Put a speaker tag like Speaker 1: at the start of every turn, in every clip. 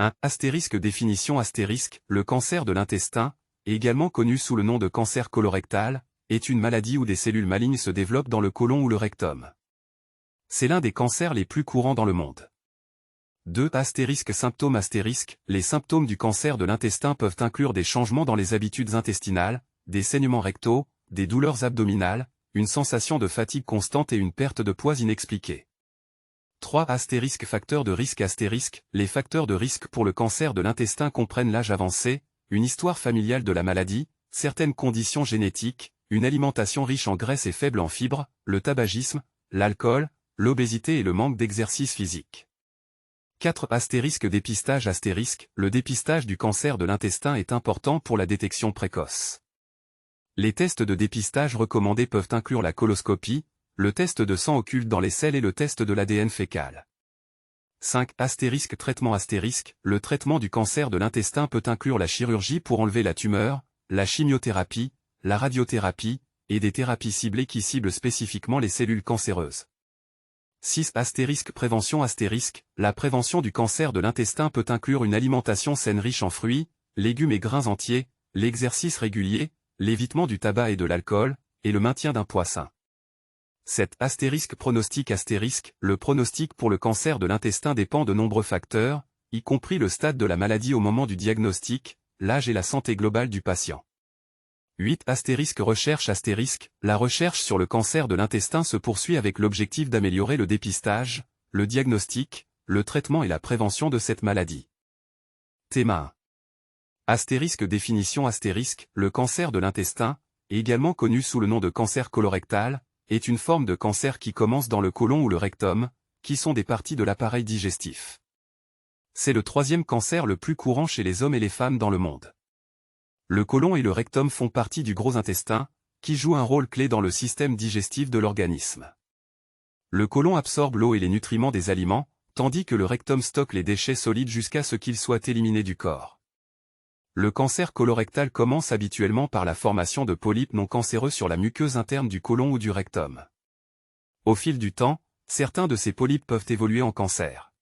Speaker 1: 1. Définition astérisque, le cancer de l'intestin, également connu sous le nom de cancer colorectal, est une maladie où des cellules malignes se développent dans le côlon ou le rectum. C'est l'un des cancers les plus courants dans le monde. 2. Symptômes les symptômes du cancer de l'intestin peuvent inclure des changements dans les habitudes intestinales, des saignements rectaux, des douleurs abdominales, une sensation de fatigue constante et une perte de poids inexpliquée. 3. Facteurs de risque les facteurs de risque pour le cancer de l'intestin comprennent l'âge avancé, une histoire familiale de la maladie, certaines conditions génétiques, une alimentation riche en graisses et faible en fibres, le tabagisme, l'alcool, l'obésité et le manque d'exercice physique. 4. Dépistage le dépistage du cancer de l'intestin est important pour la détection précoce. Les tests de dépistage recommandés peuvent inclure la coloscopie, le test de sang occulte dans les selles et le test de l'ADN fécal. 5. Traitement le traitement du cancer de l'intestin peut inclure la chirurgie pour enlever la tumeur, la chimiothérapie, la radiothérapie, et des thérapies ciblées qui ciblent spécifiquement les cellules cancéreuses. 6. Prévention la prévention du cancer de l'intestin peut inclure une alimentation saine riche en fruits, légumes et grains entiers, l'exercice régulier, l'évitement du tabac et de l'alcool, et le maintien d'un poids sain. 7. Pronostic le pronostic pour le cancer de l'intestin dépend de nombreux facteurs, y compris le stade de la maladie au moment du diagnostic, l'âge et la santé globale du patient. 8. Recherche la recherche sur le cancer de l'intestin se poursuit avec l'objectif d'améliorer le dépistage, le diagnostic, le traitement et la prévention de cette maladie. Théma 1. Définition le cancer de l'intestin, également connu sous le nom de cancer colorectal, est une forme de cancer qui commence dans le côlon ou le rectum, qui sont des parties de l'appareil digestif. C'est le troisième cancer le plus courant chez les hommes et les femmes dans le monde. Le côlon et le rectum font partie du gros intestin, qui joue un rôle clé dans le système digestif de l'organisme. Le côlon absorbe l'eau et les nutriments des aliments, tandis que le rectum stocke les déchets solides jusqu'à ce qu'ils soient éliminés du corps. Le cancer colorectal commence habituellement par la formation de polypes non cancéreux sur la muqueuse interne du côlon ou du rectum. Au fil du temps, certains de ces polypes peuvent évoluer en cancer.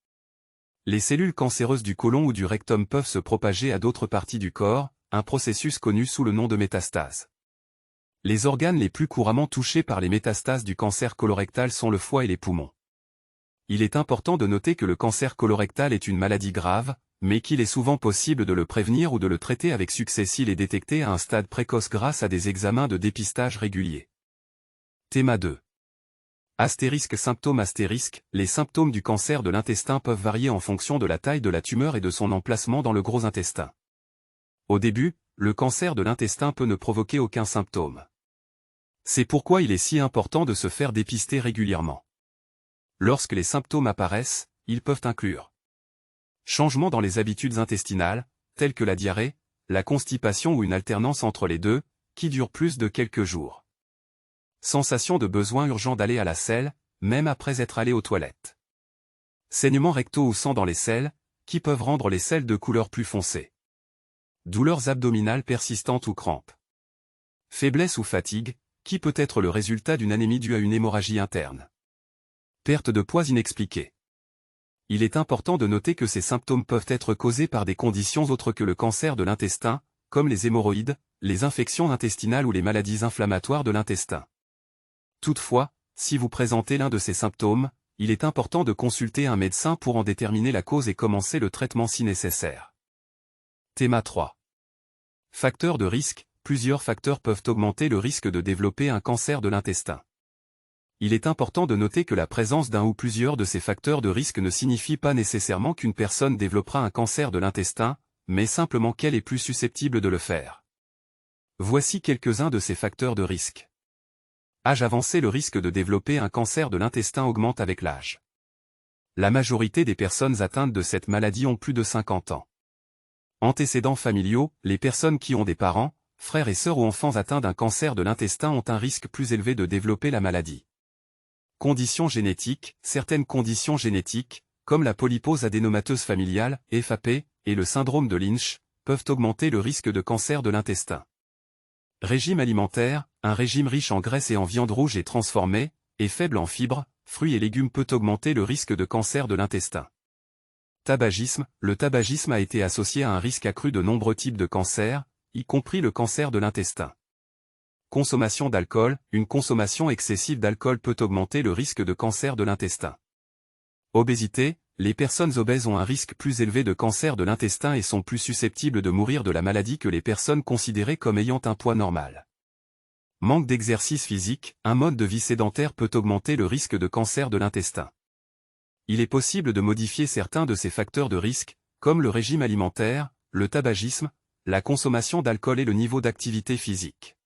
Speaker 1: Les cellules cancéreuses du côlon ou du rectum peuvent se propager à d'autres parties du corps, un processus connu sous le nom de métastase. Les organes les plus couramment touchés par les métastases du cancer colorectal sont le foie et les poumons. Il est important de noter que le cancer colorectal est une maladie grave, mais qu'il est souvent possible de le prévenir ou de le traiter avec succès s'il est détecté à un stade précoce grâce à des examens de dépistage réguliers. Théma 2. Symptômes les symptômes du cancer de l'intestin peuvent varier en fonction de la taille de la tumeur et de son emplacement dans le gros intestin. Au début, le cancer de l'intestin peut ne provoquer aucun symptôme. C'est pourquoi il est si important de se faire dépister régulièrement. Lorsque les symptômes apparaissent, ils peuvent inclure changements dans les habitudes intestinales, tels que la diarrhée, la constipation ou une alternance entre les deux, qui dure plus de quelques jours. Sensation de besoin urgent d'aller à la selle, même après être allé aux toilettes. Saignements rectaux ou sang dans les selles, qui peuvent rendre les selles de couleur plus foncée. Douleurs abdominales persistantes ou crampes. Faiblesse ou fatigue, qui peut être le résultat d'une anémie due à une hémorragie interne. Perte de poids inexpliquée. Il est important de noter que ces symptômes peuvent être causés par des conditions autres que le cancer de l'intestin, comme les hémorroïdes, les infections intestinales ou les maladies inflammatoires de l'intestin. Toutefois, si vous présentez l'un de ces symptômes, il est important de consulter un médecin pour en déterminer la cause et commencer le traitement si nécessaire. Théma 3. Facteurs de risque. Plusieurs facteurs peuvent augmenter le risque de développer un cancer de l'intestin. Il est important de noter que la présence d'un ou plusieurs de ces facteurs de risque ne signifie pas nécessairement qu'une personne développera un cancer de l'intestin, mais simplement qu'elle est plus susceptible de le faire. Voici quelques-uns de ces facteurs de risque. Âge avancé. Le risque de développer un cancer de l'intestin augmente avec l'âge. La majorité des personnes atteintes de cette maladie ont plus de 50 ans. Antécédents familiaux. Les personnes qui ont des parents, frères et sœurs ou enfants atteints d'un cancer de l'intestin ont un risque plus élevé de développer la maladie. Conditions génétiques. Certaines conditions génétiques, comme la polypose adénomateuse familiale, FAP, et le syndrome de Lynch, peuvent augmenter le risque de cancer de l'intestin. Régime alimentaire. Un régime riche en graisse et en viande rouge et transformée, et faible en fibres, fruits et légumes peut augmenter le risque de cancer de l'intestin. Tabagisme. Le tabagisme a été associé à un risque accru de nombreux types de cancers, y compris le cancer de l'intestin. Consommation d'alcool. Une consommation excessive d'alcool peut augmenter le risque de cancer de l'intestin. Obésité. Les personnes obèses ont un risque plus élevé de cancer de l'intestin et sont plus susceptibles de mourir de la maladie que les personnes considérées comme ayant un poids normal. Manque d'exercice physique. Un mode de vie sédentaire peut augmenter le risque de cancer de l'intestin. Il est possible de modifier certains de ces facteurs de risque, comme le régime alimentaire, le tabagisme, la consommation d'alcool et le niveau d'activité physique.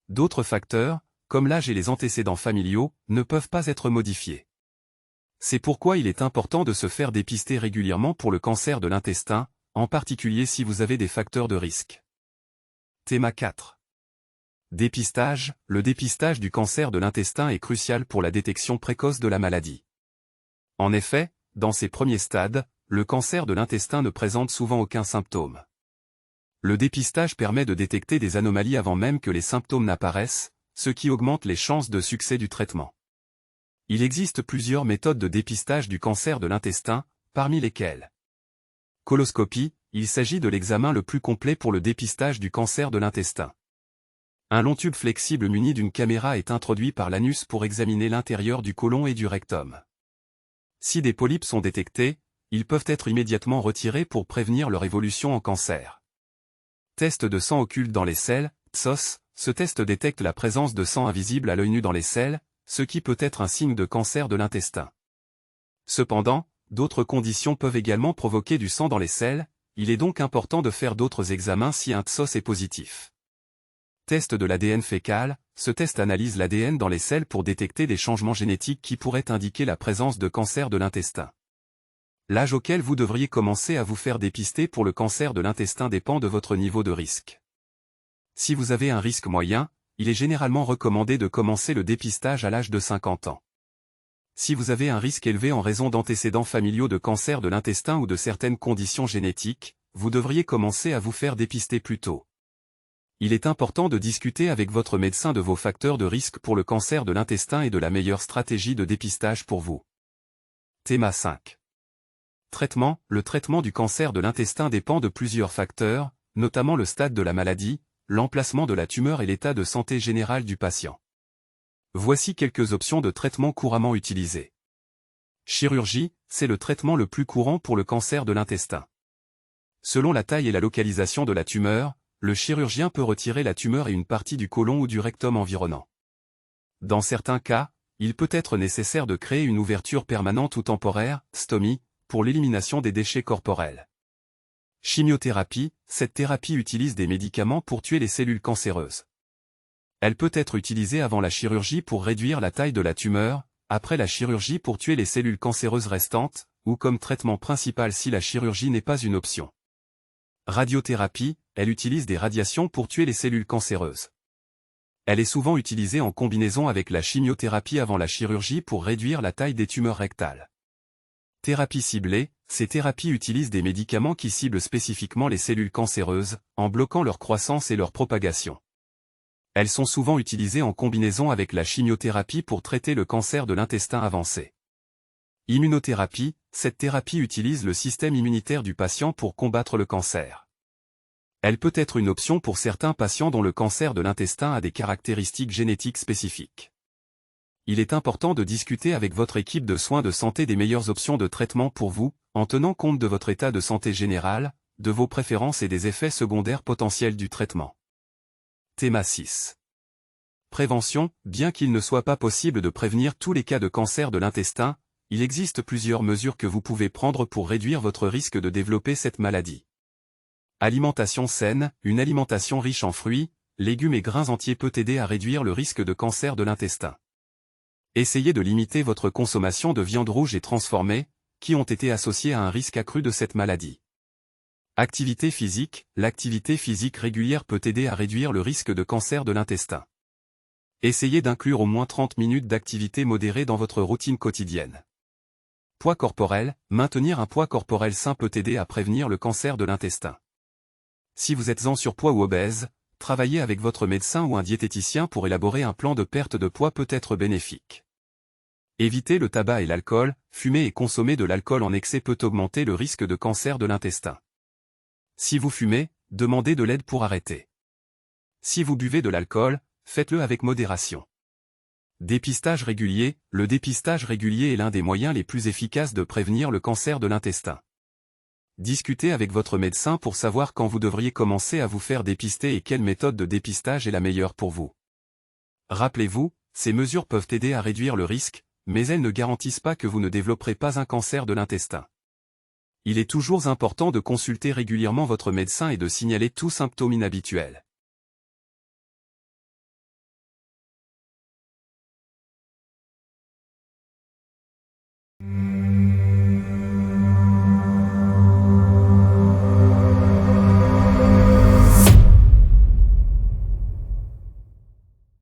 Speaker 1: D'autres facteurs, comme l'âge et les antécédents familiaux, ne peuvent pas être modifiés. C'est pourquoi il est important de se faire dépister régulièrement pour le cancer de l'intestin, en particulier si vous avez des facteurs de risque. Théma 4. Dépistage. Le dépistage du cancer de l'intestin est crucial pour la détection précoce de la maladie. En effet, dans ses premiers stades, le cancer de l'intestin ne présente souvent aucun symptôme. Le dépistage permet de détecter des anomalies avant même que les symptômes n'apparaissent, ce qui augmente les chances de succès du traitement. Il existe plusieurs méthodes de dépistage du cancer de l'intestin, parmi lesquelles coloscopie. Il s'agit de l'examen le plus complet pour le dépistage du cancer de l'intestin. Un long tube flexible muni d'une caméra est introduit par l'anus pour examiner l'intérieur du côlon et du rectum. Si des polypes sont détectés, ils peuvent être immédiatement retirés pour prévenir leur évolution en cancer. Test de sang occulte dans les selles, TSOS. Ce test détecte la présence de sang invisible à l'œil nu dans les selles, ce qui peut être un signe de cancer de l'intestin. Cependant, d'autres conditions peuvent également provoquer du sang dans les selles, il est donc important de faire d'autres examens si un TSOS est positif. Test de l'ADN fécal. Ce test analyse l'ADN dans les selles pour détecter des changements génétiques qui pourraient indiquer la présence de cancer de l'intestin. L'âge auquel vous devriez commencer à vous faire dépister pour le cancer de l'intestin dépend de votre niveau de risque. Si vous avez un risque moyen, il est généralement recommandé de commencer le dépistage à l'âge de 50 ans. Si vous avez un risque élevé en raison d'antécédents familiaux de cancer de l'intestin ou de certaines conditions génétiques, vous devriez commencer à vous faire dépister plus tôt. Il est important de discuter avec votre médecin de vos facteurs de risque pour le cancer de l'intestin et de la meilleure stratégie de dépistage pour vous. Théma 5. Traitement. Le traitement du cancer de l'intestin dépend de plusieurs facteurs, notamment le stade de la maladie, l'emplacement de la tumeur et l'état de santé général du patient. Voici quelques options de traitement couramment utilisées. Chirurgie, c'est le traitement le plus courant pour le cancer de l'intestin. Selon la taille et la localisation de la tumeur, le chirurgien peut retirer la tumeur et une partie du côlon ou du rectum environnant. Dans certains cas, il peut être nécessaire de créer une ouverture permanente ou temporaire, stomie, pour l'élimination des déchets corporels. Chimiothérapie, cette thérapie utilise des médicaments pour tuer les cellules cancéreuses. Elle peut être utilisée avant la chirurgie pour réduire la taille de la tumeur, après la chirurgie pour tuer les cellules cancéreuses restantes, ou comme traitement principal si la chirurgie n'est pas une option. Radiothérapie, elle utilise des radiations pour tuer les cellules cancéreuses. Elle est souvent utilisée en combinaison avec la chimiothérapie avant la chirurgie pour réduire la taille des tumeurs rectales. Thérapie ciblée, ces thérapies utilisent des médicaments qui ciblent spécifiquement les cellules cancéreuses, en bloquant leur croissance et leur propagation. Elles sont souvent utilisées en combinaison avec la chimiothérapie pour traiter le cancer de l'intestin avancé. Immunothérapie, cette thérapie utilise le système immunitaire du patient pour combattre le cancer. Elle peut être une option pour certains patients dont le cancer de l'intestin a des caractéristiques génétiques spécifiques. Il est important de discuter avec votre équipe de soins de santé des meilleures options de traitement pour vous, en tenant compte de votre état de santé général, de vos préférences et des effets secondaires potentiels du traitement. Théma 6. Prévention. Bien qu'il ne soit pas possible de prévenir tous les cas de cancer de l'intestin, il existe plusieurs mesures que vous pouvez prendre pour réduire votre risque de développer cette maladie. Alimentation saine. Une alimentation riche en fruits, légumes et grains entiers peut aider à réduire le risque de cancer de l'intestin. Essayez de limiter votre consommation de viande rouge et transformée, qui ont été associées à un risque accru de cette maladie. Activité physique. L'activité physique régulière peut aider à réduire le risque de cancer de l'intestin. Essayez d'inclure au moins 30 minutes d'activité modérée dans votre routine quotidienne. Poids corporel. Maintenir un poids corporel sain peut aider à prévenir le cancer de l'intestin. Si vous êtes en surpoids ou obèse, travailler avec votre médecin ou un diététicien pour élaborer un plan de perte de poids peut être bénéfique. Évitez le tabac et l'alcool. Fumer et consommer de l'alcool en excès peut augmenter le risque de cancer de l'intestin. Si vous fumez, demandez de l'aide pour arrêter. Si vous buvez de l'alcool, faites-le avec modération. Dépistage régulier. Le dépistage régulier est l'un des moyens les plus efficaces de prévenir le cancer de l'intestin. Discutez avec votre médecin pour savoir quand vous devriez commencer à vous faire dépister et quelle méthode de dépistage est la meilleure pour vous. Rappelez-vous, ces mesures peuvent aider à réduire le risque, mais elles ne garantissent pas que vous ne développerez pas un cancer de l'intestin. Il est toujours important de consulter régulièrement votre médecin et de signaler tout symptôme inhabituel.